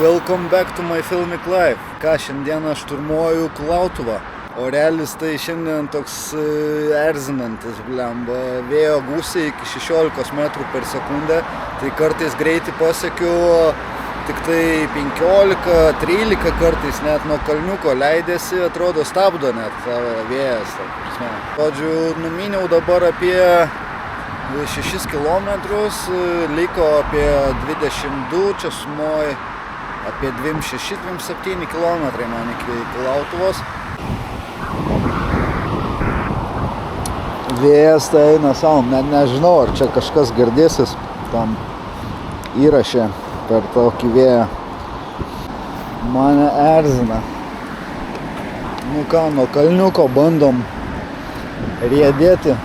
Welcome back to my filmic life. Ką, šiandieną šturmuoju Kulautuvą. Orelis tai šiandien toks erzinantis, blemba. Vėjo gūsiai iki 16 metrų per sekundę. Tai kartais greitį pasiekiu tik tai 15-13 kartais net nuo kalniuko leidėsi, atrodo stabdo net vėjas. Žodžiu, numiniau dabar apie 6 kilometrus, liko apie 22, čia sumoj apie 26-27 kilometrai man iki Kulautuvos. Vėjas tai eina savo, net nežinau, ar čia kažkas girdėsis tam įraše per tokį vėją. Mane erzina. Nu ką, nuo kalniuko bandom riedėti.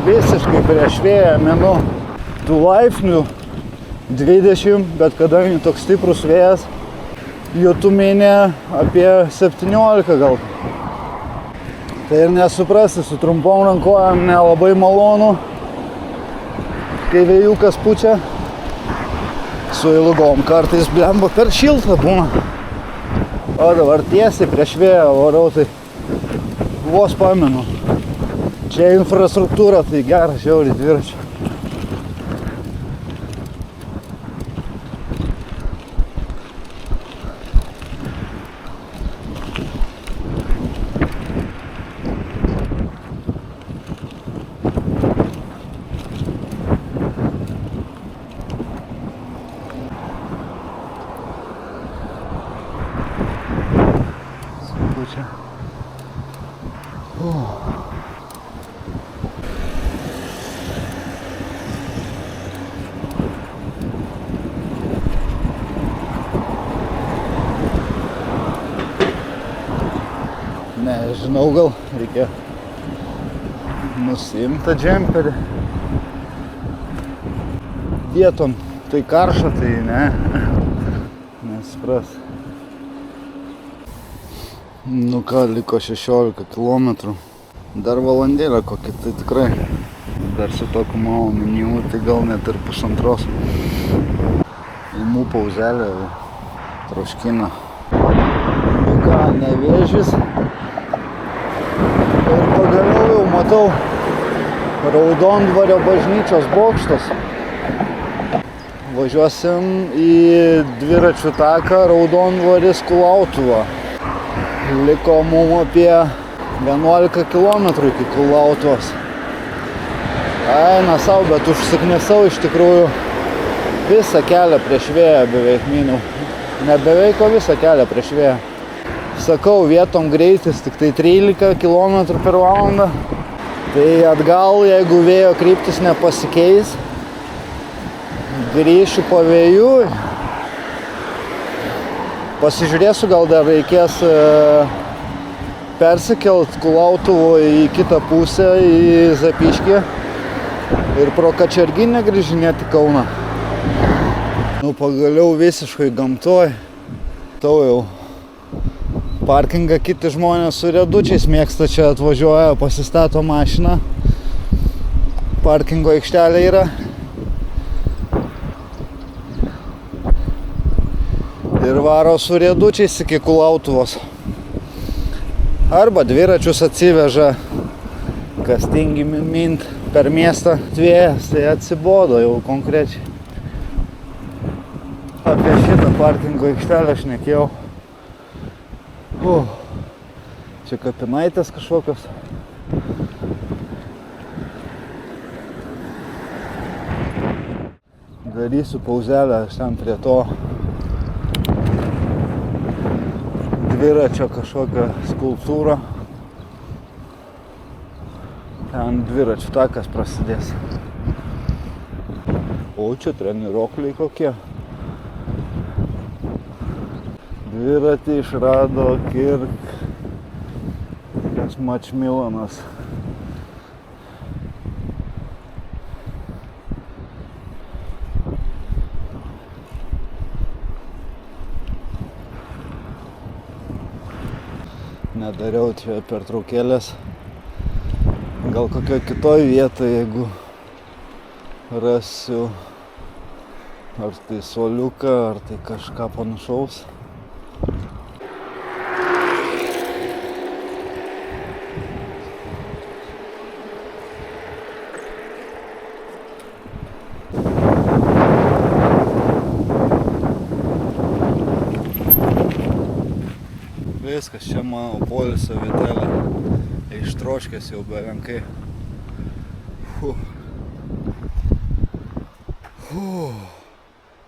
Visiškai prieš vėją minu 2 laipsnių 20, bet kadangi toks stiprus vėjas, jutuminė apie 17 gal. Tai ir nesuprasi, su trumpom rankojom nelabai malonu, kai vėjukas pučia. Su ilgom kartais blemba per šilta būna. O dabar tiesiai prieš vėją varau, tai vos pamenu. Čia infrastruktūra, tai geras žiauriai dviračių. Skučia. Nežinau, gal reikia nusiimti tą džemperį. Vietom tai karšta, tai ne. Nesupras. Nu ką, liko 16 kilometrų. Dar valandėlę kokį, tai tikrai. Dar su tokiu maloniu, tai gal net ir pusantros. Imu pauzelę, troškina. Nu ką, Nevėžis. Ir pagaliau jau matau Raudondvario bažnyčios bokštas. Važiuosim į dviračių taką Raudondvaris Kulautuva. Liko mum apie 11 kilometrų iki Kulautuvos. Eina sau, bet užsiknisau iš tikrųjų visą kelią prieš vėją beveik myniau. Ne beveik, o visą kelią prieš vėją. Sakau, vietom greitis tik tai 13 km per valandą. Tai atgal, jeigu vėjo kryptis nepasikeis, grįšiu po vėjų. Pasižiūrėsiu, gal dar reikės persikelt Kulautuvo į kitą pusę, į Zapyškį ir pro Kačerginę grįžinėti Kauną. Nu, pagaliau visiškai gamtoj. Tau jau parkingą kiti žmonės su riedučiais mėgsta, čia atvažiuoja, pasistato mašiną. Parkingo aikštelė yra. Ir varo su riedučiais iki Kulautuvos. Arba dviračius atsiveža, kas tingi mint per miestą vėjas, tai atsibodo jau konkrečiai. Apie šitą parkingo aikštelę šnekėjau. Čia kapinaitės kažkokios. Darysiu pauzelę, aš ten prie to dviračio kažkokią skulptūrą. Ten dviračių takas prasidės. O čia trenirokliai kokie. Dviratį išrado Kirkas Mačmilanas. Nedariau čia pertraukėlės. Gal kokioj kitoj vietoje, jeigu rasiu ar tai suoliuką, ar tai kažką panašaus. Viskas, čia mano poilsio vietelė. Ištroškęs jau belenkai.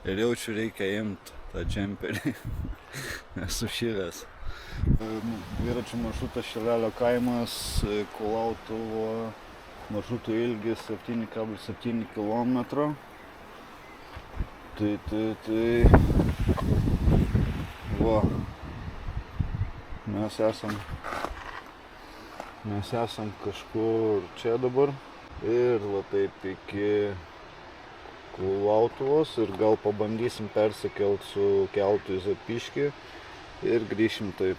Ir jaučiu reikia imti tą džemperį. Esu šilęs. Dviračių maršrutas Šilelio kaimas, Kulautuvo maršruto ilgis 7,7 km. Tai va. Mes esam kažkur čia dabar ir va taip iki Kulautuvos ir gal pabandysim persikelt su keltu į Zapyškį ir grįšim taip.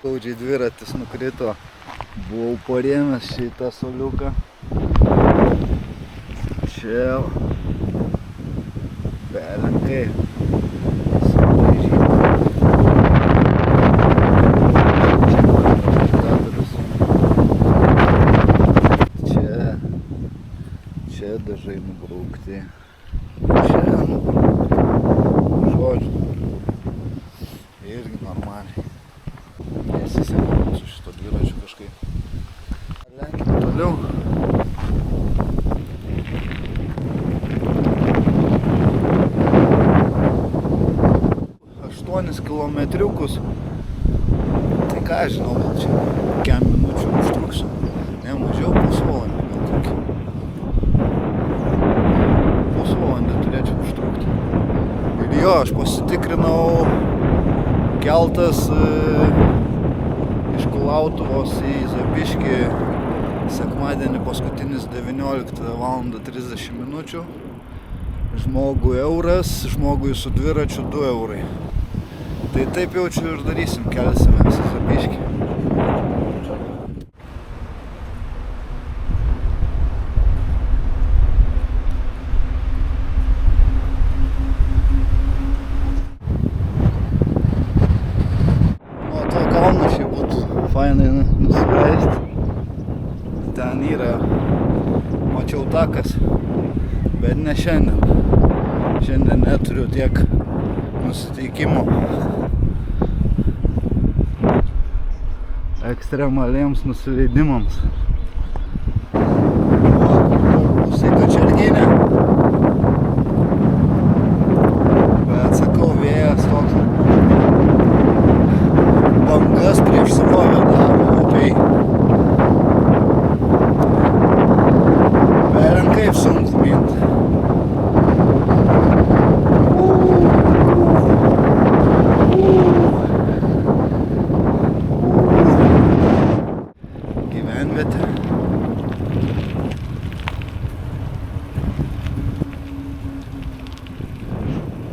Skaudžiai dviratis nukrito, buvau parėmęs šitą suoliuką. Čia belenkai sudaižyti. Čia dažai nubraukti. Čia nubraukti. Žodžiu, irgi normaliai. Nesisekam su šito dviračiu kažkaip. Lenkim toliau. 8 kilometriukus. Tai ką aš žinau, gal čia kiam minučių užtruksiu. Ne, mažiau pusvalandį gal tokį. Pusvalandį turėčiau užtrukti. Ir jo, aš pasitikrinau keltas iš Kulautuvos į Zapyškį sekmadienį paskutinis 19:30 minučių. Žmogui euras, žmogui su dviračiu 2 eurai. Tai taip jaučiu ir darysim, kelsimės į Zapyškį. Fainai nusileisti. Ten yra, mačiau takas, bet ne šiandien. Šiandien neturiu tiek nusiteikimo ekstremaliems nusileidimams. Pusai Kačerginė. Bet sakau, vėjas toks. Bangas prieš srovę daro upiai. Belenkai sunku minti. Gyvenvietė.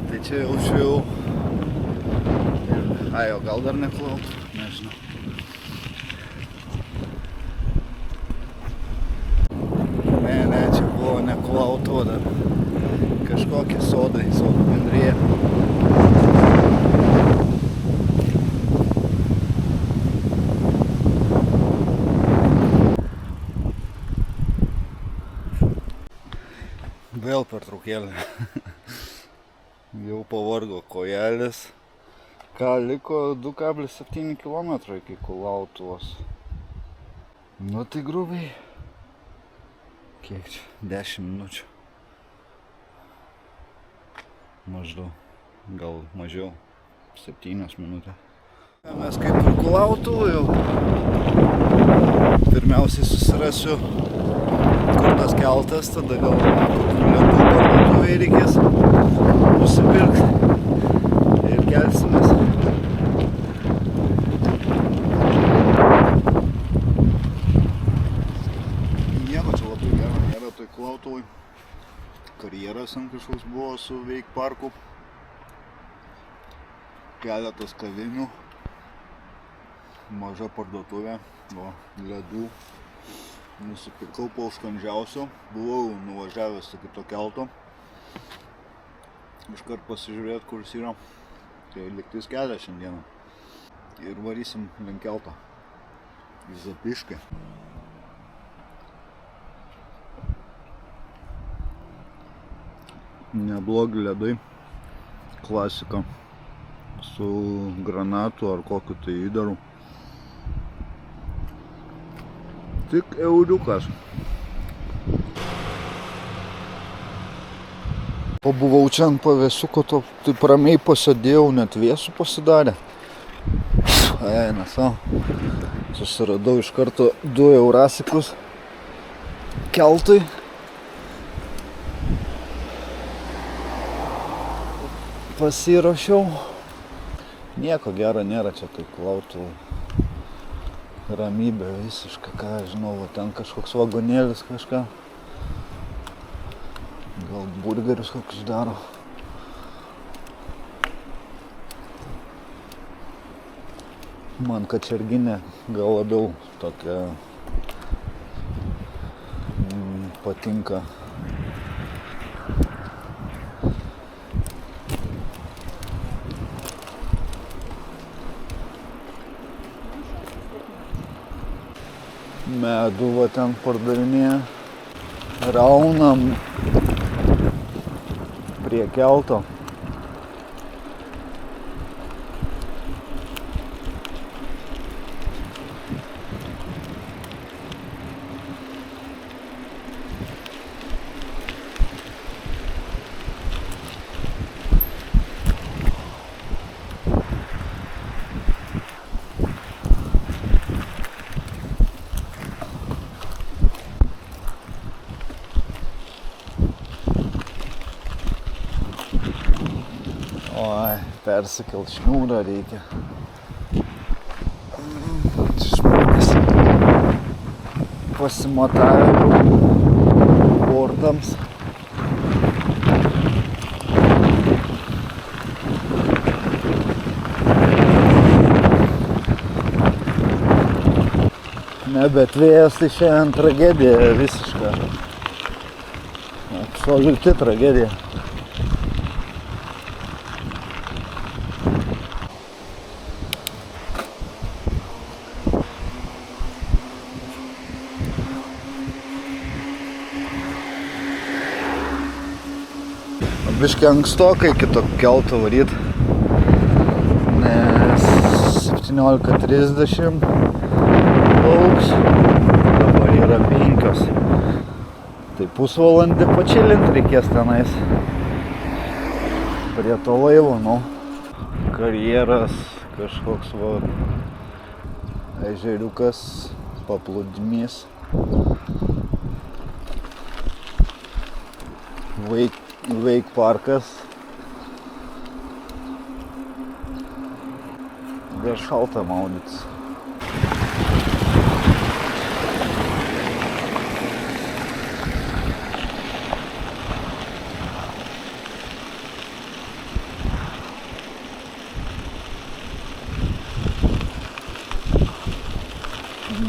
Tai čia jaučiu jau. Ai, o gal dar neklautų, nežinau. Ne, čia buvo ne Kulautuva dar. Kažkokie sodai, sodų bendrija. vėl pertraukėlė. Jau pavargo kojelės. Ką, liko 2,7 km iki Kulautuvos. Nu tai grubiai. Kiek čia? 10 minučių. Maždaug. Gal mažiau. 7 minutės. Mes kaip ir Kulautuvų jau. Pirmiausiai susirasiu, kur tas keltas, tada gal ledų parduotuvėj reikės nusipirkti ir kelsimės. Nieko čia labai gero nėra toj Kulautuvoj. Karjeras ant kažkoks buvo su Veik parku. Keletas kavinių. Maža parduotuvė. Ledų nusipirkau po užkandžiausio, buvau nuvažiavęs iki to kelto, iškart pasižiūrėti, kur jis yra, tai lygtais kelią šiandieną ir varysim link kelto į Zapiškį. Neblogi ledai, klasika su granatu ar kokiu tai įdaru. Tik euriukas. Pabuvau čia ant pavėsiuko, taip ramiai pasėdėjau, net vėsų pasidarė. Eina savo. Susiradau iš karto 2 eurasikus keltui. Pasiruošiau. Nieko gero nėra čia tai Kulautuvoj. Ramybė visiška, ką žinau, ten kažkoks vagonėlis kažką. Gal burgerius kokius daro. Man kačerginė gal labiau tokia patinka. Medų va ten pardavinėja. Raunam prie kelto. Oi, persikelt šniūrą reikia. Žmonės pasimatavę bordams. Ne, bet vėjas tai šiandien tragedija visiška. Absoliuti tragedija. Biškai ankstokai iki to kelto varyt, nes 17:30 lauks, dabar yra 5. Tai pusvalandį pačilint reikės tenais prie to laivo, nu. Karjeras kažkoks va ežeriukas, paplūdimys. Veik parkas. Dar šalta maudytis.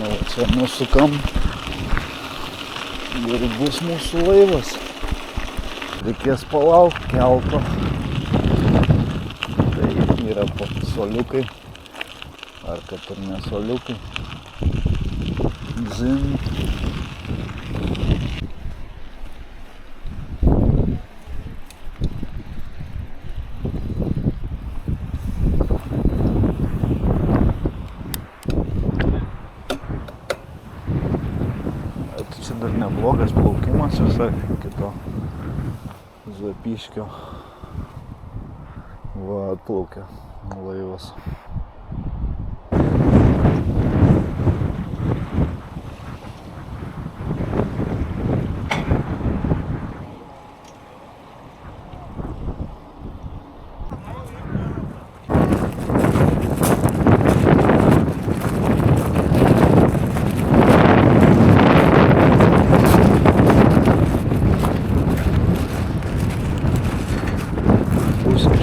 Na, čia nusukam ir bus mūsų laivas. Reikės palaukti kelto. Tai yra suoliukai, ar kad ir ne suoliukai. Dzin. neblogas plaukimas visai kito Zapyškio. Va, atplaukia laivas.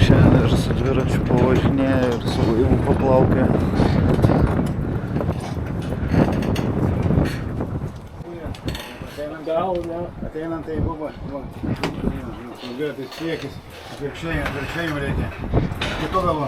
Šiandien ir su dviračiu pavažinėja, ir su laivu paplaukia. Ateinant tai buvo, dviratis priekis, atvirkščiai jums reikia. Kitu galu.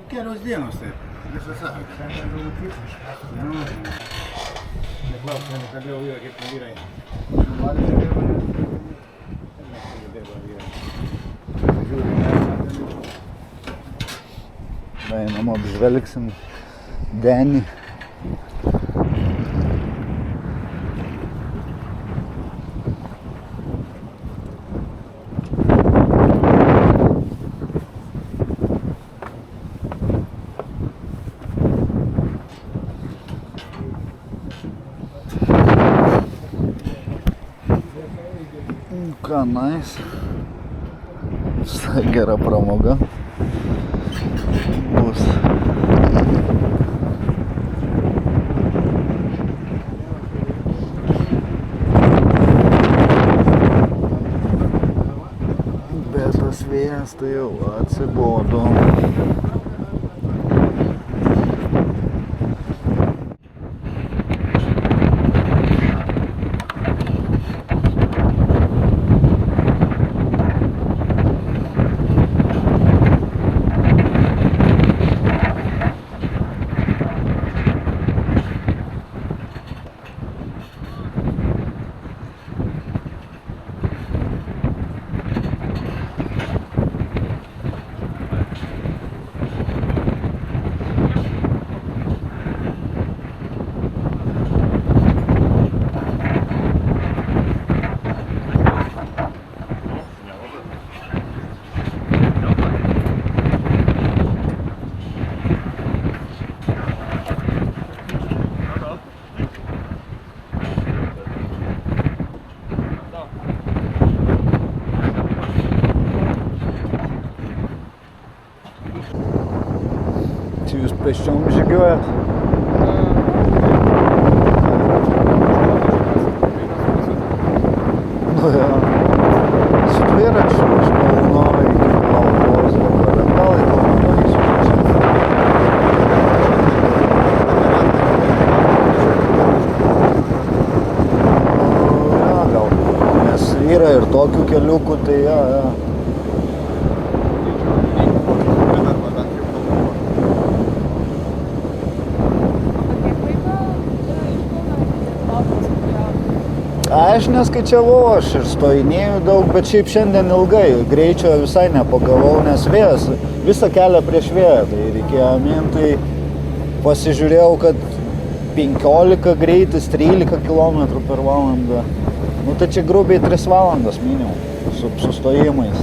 Kelios dienos taip, visą savaitę. Neklaus, nekalbėjau vyrai, kaip vyrai. Einam apžvelgsim denį. Ką, nice. Visai gera pramoga bus. Bet tas vėjas tai jau atsibodo. Čia jūs pėsčiom žygiuojat? Nu jo. Su dviračiu iš Kauno iki Palangos dabar. Gal į Kauno įsiučiu. Ja, gal. Nes yra ir tokių keliukų, tai ja. Aš neskaičiavau, aš ir stojinėjau daug, bet šiaip šiandien ilgai, greičio visai nepagavau, nes vėjas, visą kelią prieš vėją, tai reikėjo mintai, pasižiūrėjau, kad 15 greitis, 13 km per valandą, nu tai čia grubiai 3 valandas minimum, su sustojimais.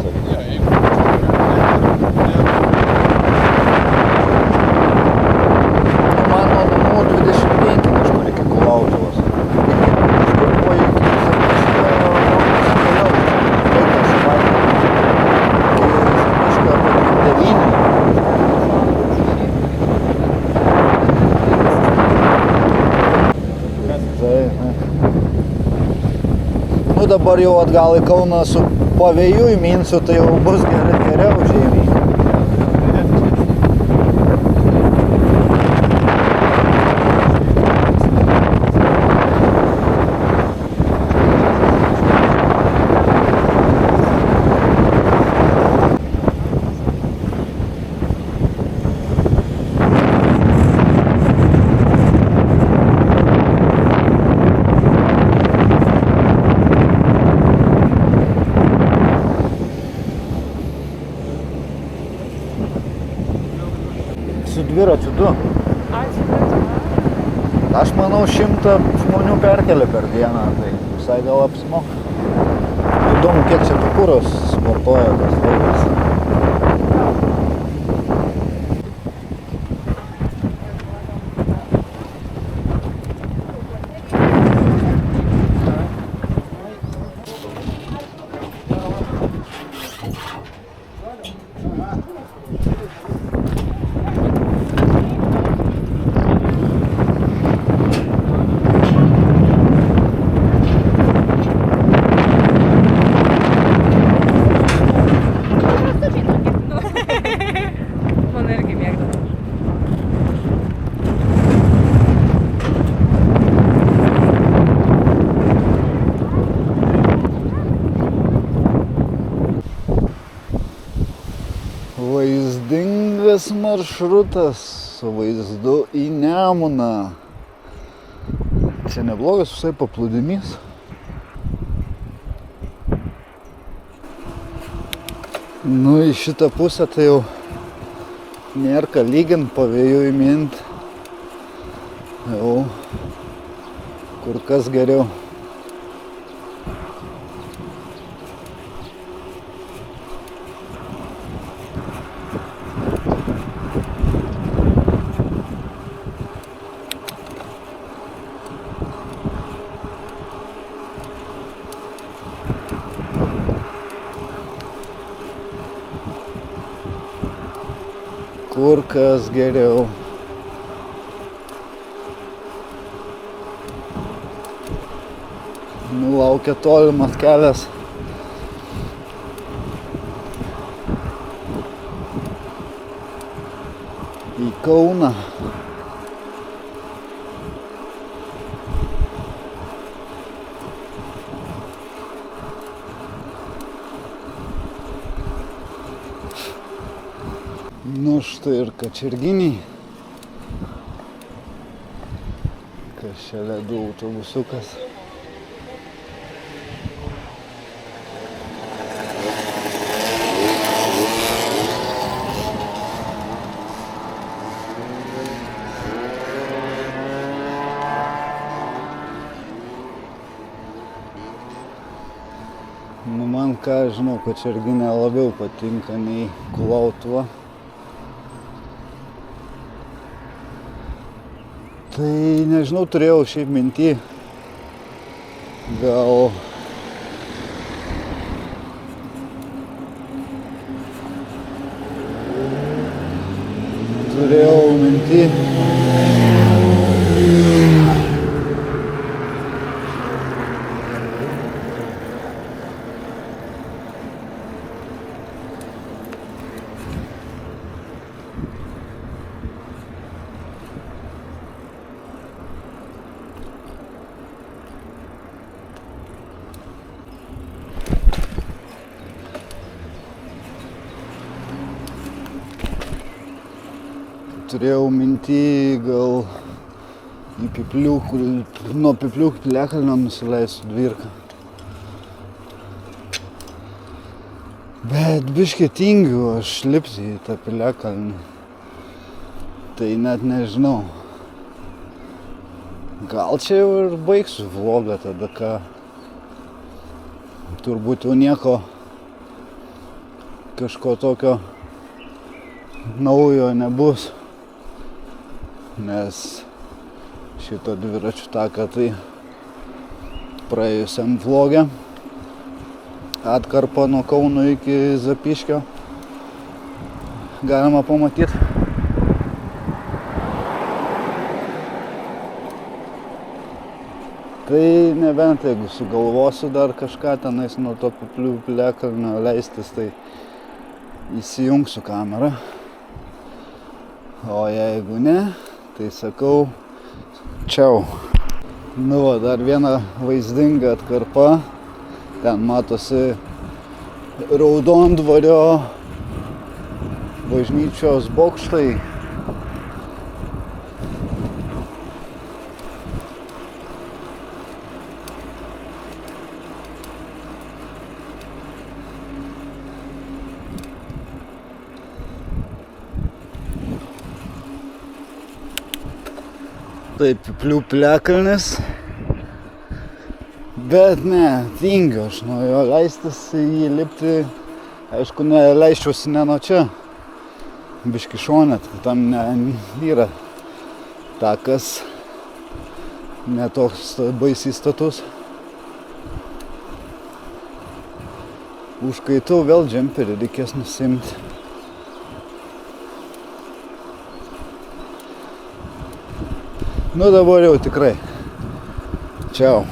Man nuo namų 25 kažkur iki Kulautuvos. Nu dabar jau atgal į Kauną su pavėjui minsiu, tai jau bus geriau žymiai. dviračių 2. Aš manau 100 žmonių perkelia per dieną, tai visai gal apsimoka. Įdomu, kiek čia kuros sportuoja tas laivas. Vaizdingas maršrutas su vaizdu į Nemuną. Čia neblogas visai paplūdimys. Nu, į šitą pusę tai jau nėra ką lygint, pavėjui mint. Jau kur kas geriau. Kur kas geriau. Laukia tolimas kelias. Į Kauną. Nu štai ir Kačerginėj. Kas čia ledų autobusiukas. Nu man ką žinau, Kačerginė labiau patinka nei Kulautuva. Tai nežinau, turėjau šiaip minty, gal turėjau minty gal į Pypliukų, nuo Pypliukų Piliakalnio nusileisiu dvirką. Bet biškį tingiu aš lipti į tą Piliakalnį. Tai net nežinau. Gal čia jau ir baigsiu vlogą tada, ką turbūt jau nieko kažko tokio naujo nebus. Nes šito dviračių taką tai praėjusiam vloge atkarpą nuo Kauno iki Zapyškio galima pamatyti. Tai nebent jeigu sugalvosiu dar kažką tenais nuo to Piliakalnio leistis, tai įsijungsiu kamerą. O jeigu ne, tai sakau čiau. Nu va, dar viena vaizdinga atkarpa. Ten matosi Raudondvario bažnyčios bokštai. Taip, pliupliakalnis. Bet ne, tingiu aš nuo jo leistis į jį lipti. Aišku, leisčiausi ne nuo čia. Biški šone, tam yra takas. Ne toks baisiai status. Užkaitau vėl džemperį, reikės nusimti. Nu dabar jau tikrai. Čiau.